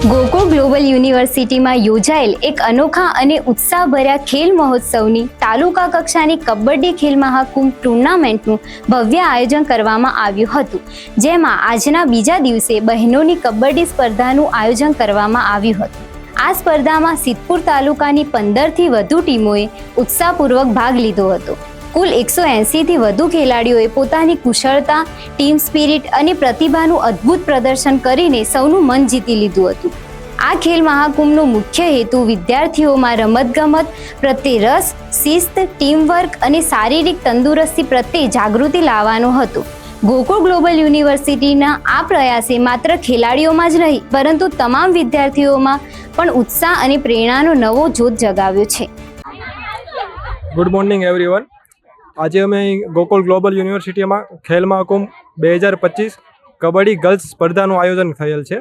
Gokul global યુનિવર્સિટીમાં યોજાયેલ એક અનોખા અને ઉત્સાહભર્યા ખેલ મહોત્સવની તાલુકા કક્ષાની કબડ્ડી ખેલ મહાકુંભ ટુર્નામેન્ટનું ભવ્ય આયોજન કરવામાં આવ્યું હતું, જેમાં આજના બીજા દિવસે બહેનોની કબડ્ડી સ્પર્ધાનું આયોજન કરવામાં આવ્યું હતું. આ સ્પર્ધામાં સિદ્ધપુર તાલુકાની 15થી વધુ ટીમોએ ઉત્સાહપૂર્વક ભાગ લીધો હતો. કુલ 180થી વધુ ખેલાડીઓએ પોતાની કુશળતા, ટીમ સ્પિરિટ અને પ્રતિભાનું અદ્ભુત પ્રદર્શન કરીને સૌનું મન જીતી લીધું હતું. આ ખેલ મહાકુંભનો મુખ્ય હેતુ વિદ્યાર્થીઓમાં રમતગમત પ્રત્યે રસ, શિસ્ત, ટીમવર્ક અને શારીરિક તંદુરસ્તી પ્રત્યે જાગૃતિ લાવવાનો હતો. ગોકુળ ગ્લોબલ યુનિવર્સિટીના આ પ્રયાસે માત્ર ખેલાડીઓમાં જ નહીં પરંતુ તમામ વિદ્યાર્થીઓમાં પણ ઉત્સાહ અને પ્રેરણાનો નવો જોત જગાવ્યો છે. Good morning everyone. આજે અમે ગોકુળ ગ્લોબલ યુનિવર્સિટીમાં ખેલ મહાકુંભ 2025 કબડ્ડી ગર્લ્સ સ્પર્ધાનું આયોજન થયેલ છે,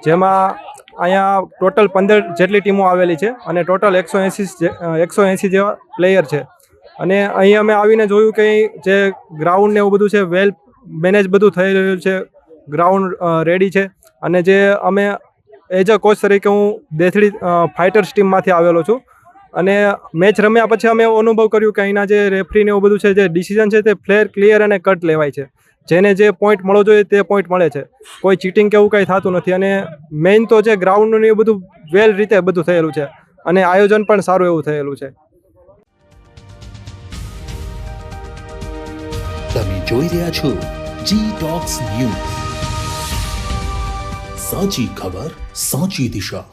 જેમાં અહીંયા ટોટલ 15 જેટલી ટીમો આવેલી છે અને ટોટલ 180 જેવા પ્લેયર છે. અને અહીં અમે આવીને જોયું કે જે ગ્રાઉન્ડ ને એવું બધું છે, વેલ મેનેજ બધું થઈ રહ્યું છે, ગ્રાઉન્ડ રેડી છે. અને જે અમે એઝ અ કોચ તરીકે હું દેથડી ફાઇટર્સ ટીમમાંથી આવેલો છું. અને મેચ રમ્યા પછી અમે એવો અનુભવ કર્યું કે અહીંના જે રેફરીને એવું બધું છે, જે ડિસિઝન છે તે ફ્લેર, ક્લિયર અને કટ લેવાય છે. જેને જે પોઈન્ટ મળવો જોઈએ તે પોઈન્ટ મળે છે. કોઈ ચીટિંગ કે એવું કંઈ થતું નથી. અને મેઇન તો જે ગ્રાઉન્ડનું એ બધું વેલ રીતે બધું થયેલું છે અને આયોજન પણ સારું એવું થયેલું છે. તમે જોઈ રહ્યા છો જી ટોક્સ ન્યૂઝ. સાચી ખબર, સાચી દિશા.